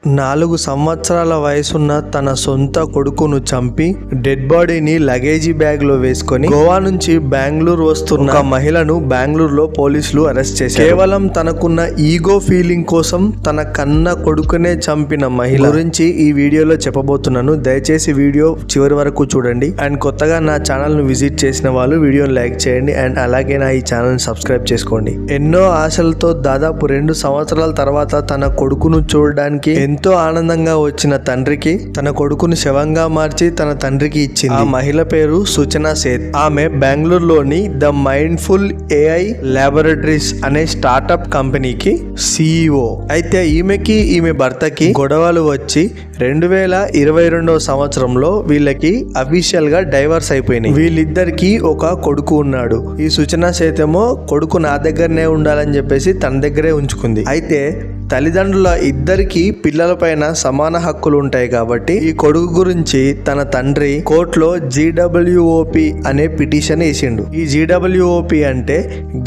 4 సంవత్సరాల వయసున్న తన సొంత కొడుకును చంపి డెడ్ బాడీని లగేజీ బ్యాగ్ లో వేసుకొని గోవా నుంచి బెంగళూరు వస్తున్న ఒక మహిళను బెంగళూరులో పోలీసులు అరెస్ట్ చేశారు. కేవలం తనకున్న ఈగో ఫీలింగ్ కోసం తన కన్న కొడుకునే చంపిన మహిళ గురించి ఈ వీడియోలో చెప్పబోతున్నాను. దయచేసి వీడియో చివరి వరకు చూడండి. అండ్ కొత్తగా నా ఛానల్ ను విజిట్ చేసిన వాళ్ళు వీడియోని లైక్ చేయండి అండ్ అలాగే నా ఈ ఛానల్ సబ్స్క్రైబ్ చేసుకోండి. ఎన్నో ఆశలతో దాదాపు 2 సంవత్సరాల తర్వాత తన కొడుకును చూడడానికి ఎంతో ఆనందంగా వచ్చిన తండ్రికి తన కొడుకును శవంగా మార్చి తన తండ్రికి ఇచ్చింది. ఆ మహిళ పేరు సూచన సేత్. ఆమె బెంగళూరులోని ద మైండ్ఫుల్ ఏఐ ల్యాబొరేటరీస్ అనే స్టార్టప్ కంపెనీకి CEO. అయితే ఈమె భర్తకి గొడవలు వచ్చి 2022 సంవత్సరంలో వీళ్ళకి అఫీషియల్ గా డైవర్స్ అయిపోయినాయి. వీళ్ళిద్దరికి ఒక కొడుకు ఉన్నాడు. ఈ సూచన సేత్ ఏమో కొడుకు నా దగ్గరనే ఉండాలని చెప్పేసి తన దగ్గరే ఉంచుకుంది. అయితే తల్లిదండ్రుల ఇద్దరికి పిల్లలపైన సమాన హక్కులు ఉంటాయి కాబట్టి ఈ కొడుకు గురించి తన తండ్రి కోర్టులో GWOP అనే పిటిషన్ వేసిండు. ఈ GWOP అంటే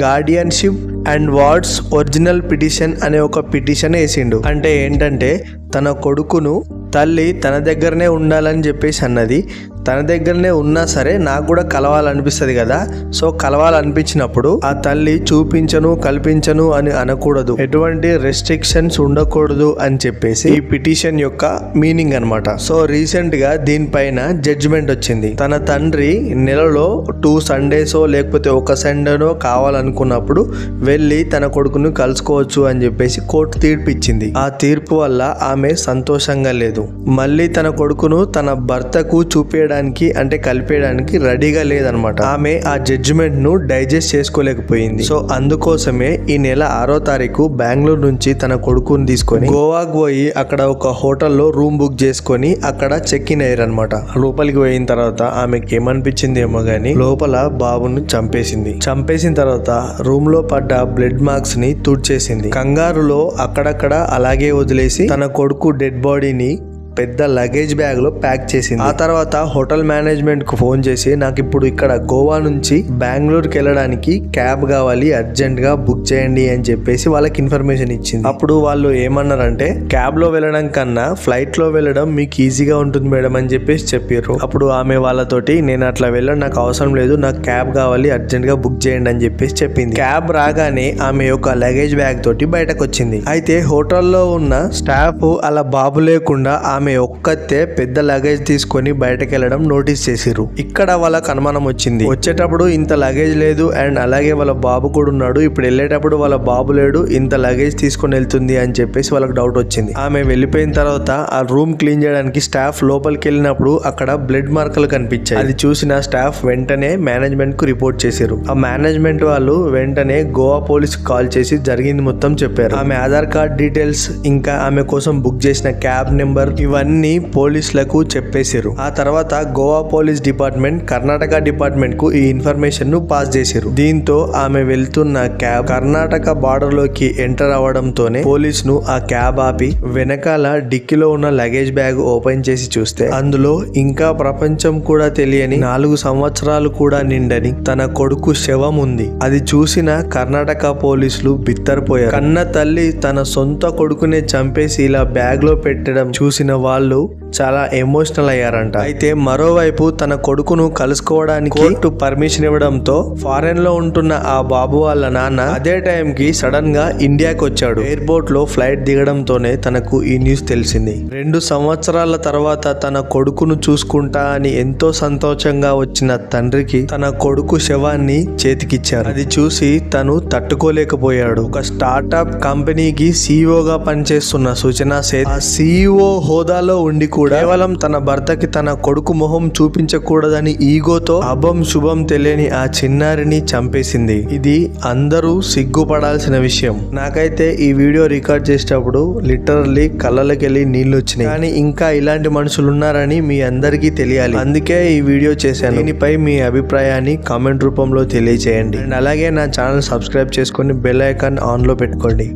guardianship and wards original petition అనే ఒక పిటిషన్ వేసిండు. అంటే ఏంటంటే తన కొడుకును తల్లి తన దగ్గరనే ఉండాలని చెప్పేసి అన్నది. తన దగ్గరనే ఉన్నా సరే నాకు కూడా కలవాలనిపిస్తుంది కదా, సో కలవాలనిపించినప్పుడు ఆ తల్లి చూపించను కల్పించను అని అనకూడదు, ఎటువంటి రెస్ట్రిక్షన్స్ ఉండకూడదు అని చెప్పేసి ఈ పిటిషన్ యొక్క మీనింగ్ అన్నమాట. సో రీసెంట్ గా దీనిపైన జడ్జిమెంట్ వచ్చింది. తన తండ్రి నెలలో 2 సండేసో లేకపోతే ఒక సండేనో కావాలనుకున్నప్పుడు వెళ్ళి తన కొడుకును కలుసుకోవచ్చు అని చెప్పేసి కోర్టు తీర్పు ఇచ్చింది. ఆ తీర్పు వల్ల ఆమె సంతోషంగా లేదు. మళ్ళీ తన కొడుకును తన భర్తకు చూపేయడానికి అంటే కలిపేయడానికి రెడీగా లేదనమాట. ఆమె ఆ జడ్జిమెంట్ ను డైజెస్ట్ చేసుకోలేకపోయింది. సో అందుకోసమే ఈ నెల 6వ తారీఖు బెంగళూరు నుంచి తన కొడుకుని తీసుకొని గోవాకు పోయి అక్కడ ఒక హోటల్లో రూమ్ బుక్ చేసుకొని అక్కడ చెక్ ఇన్ అయ్యారు అనమాట. లోపలికి పోయిన తర్వాత ఆమెకి ఏమనిపించింది ఏమో గానీ లోపల బాబును చంపేసిన తర్వాత రూమ్ లో పడ్డ బ్లడ్ మార్క్స్ ని తుడిచేసింది. కంగారులో అక్కడక్కడ అలాగే వదిలేసి తన కొడుకు డెడ్ బాడీని పెద్ద లగేజ్ బ్యాగ్ లో ప్యాక్ చేసింది. ఆ తర్వాత హోటల్ మేనేజ్మెంట్ కు ఫోన్ చేసి నాకు ఇప్పుడు ఇక్కడ గోవా నుంచి బెంగళూరుకి వెళ్ళడానికి క్యాబ్ కావాలి, అర్జెంట్ గా బుక్ చేయండి అని చెప్పేసి వాళ్ళకి ఇన్ఫర్మేషన్ ఇచ్చింది. అప్పుడు వాళ్ళు ఏమన్నారంటే క్యాబ్ లో వెళ్ళడం కన్నా ఫ్లైట్ లో వెళ్ళడం మీకు ఈజీగా ఉంటుంది మేడం అని చెప్పేసి చెప్పారు. అప్పుడు ఆమె వాళ్ళతోటి నేను అట్లా వెళ్ళడం నాకు అవసరం లేదు, నాకు క్యాబ్ కావాలి, అర్జెంట్ గా బుక్ చేయండి అని చెప్పేసి చెప్పింది. క్యాబ్ రాగానే ఆమె యొక్క లగేజ్ బ్యాగ్ తోటి బయటకు వచ్చింది. అయితే హోటల్లో ఉన్న స్టాఫ్ అలా బాబు లేకుండా ఆమె ఒక్కతే పెద్ద లగేజ్ తీసుకొని బయటకు వెళ్ళడం నోటీస్ చేసిర్రు. ఇక్కడ వాళ్ళకి అనుమానం వచ్చింది. వచ్చేటప్పుడు ఇంత లగేజ్ లేదు అండ్ అలాగే వాళ్ళ బాబు కూడా ఉన్నాడు, ఇప్పుడు వెళ్ళేటప్పుడు వాళ్ళ బాబు లేడు, ఇంత లగేజ్ తీసుకొని వెళ్తుంది అని చెప్పేసి వాళ్ళకి డౌట్ వచ్చింది. ఆమె వెళ్ళిపోయిన తర్వాత ఆ రూమ్ క్లీన్ చేయడానికి స్టాఫ్ లోపలికి వెళ్ళినప్పుడు అక్కడ బ్లడ్ మార్కులు కనిపించాయి. అది చూసిన స్టాఫ్ వెంటనే మేనేజ్మెంట్ కు రిపోర్ట్ చేశారు. ఆ మేనేజ్మెంట్ వాళ్ళు వెంటనే గోవా పోలీస్ కాల్ చేసి జరిగింది మొత్తం చెప్పారు. ఆమె ఆధార్ కార్డ్ డీటెయిల్స్ ఇంకా ఆమె కోసం బుక్ చేసిన క్యాబ్ నెంబర్ ఇవన్నీ పోలీసులకు చెప్పేశారు. ఆ తర్వాత Goa police department Karnataka department కు ఈ ఇన్ఫర్మేషన్ ను పాస్ చేశారు. దీంతో ఆమె వెళ్తున్న క్యాబ్ కర్ణాటక బార్డర్ లోకి ఎంటర్ అవడంతోనే పోలీసును ఆ క్యాబ్ ఆపి వెనకాల డిక్కీలో ఉన్న లగేజ్ బ్యాగ్ ఓపెన్ చేసి చూస్తే అందులో ఇంకా ప్రపంచం కూడా తెలియని 4 సంవత్సరాలు కూడా నిండని తన కొడుకు శవం ఉంది. అది చూసిన కర్ణాటక పోలీసులు బిత్తరపోయారు. కన్న తల్లి తన సొంత కొడుకునే చంపేసి ఇలా బ్యాగ్ లో పెట్టడం చూసిన వాళ్ళు చాలా ఎమోషనల్ అయ్యారంట. అయితే మరోవైపు తన కొడుకును కలుసుకోవడానికి కోర్టు పర్మిషన్ ఇవ్వడంతో ఫారెన్ లో ఉంటున్న ఆ బాబు వాళ్ళ నాన్న అదే టైం కి సడన్ గా ఇండియాకి వచ్చాడు. ఎయిర్పోర్ట్ లో ఫ్లైట్ దిగడంతోనే తనకు ఈ న్యూస్ తెలిసింది. 2 సంవత్సరాల తర్వాత తన కొడుకును చూసుకుంటా అని ఎంతో సంతోషంగా వచ్చిన తండ్రికి తన కొడుకు శవాన్ని చేతికిచ్చారు. అది చూసి తను తట్టుకోలేకపోయాడు. ఒక స్టార్టప్ కంపెనీకి CEO గా పనిచేస్తున్న సూచన సేత్ ఆ CEO హోదాలో ఉండి కూడా కేవలం తన భర్తకి తన కొడుకు మొహం చూపించకూడదని ఈగోతో అభం శుభం తెలియని ఆ చిన్నారిని చంపేసింది. ఇది అందరూ సిగ్గుపడాల్సిన విషయం. నాకైతే ఈ వీడియో రికార్డ్ చేసేటప్పుడు లిటరల్లీ కళ్ళకెళ్ళి నీళ్లు వచ్చినాయి. కానీ ఇంకా ఇలాంటి మనుషులు ఉన్నారని మీ అందరికీ తెలియాలి, అందుకే ఈ వీడియో చేశాను. దీనిపై మీ అభిప్రాయాన్ని కామెంట్ రూపంలో తెలియజేయండి అండ్ అలాగే నా ఛానల్ సబ్స్క్రైబ్ చేసుకొని బెల్ ఐకాన్ ఆన్ లో పెట్టుకోండి.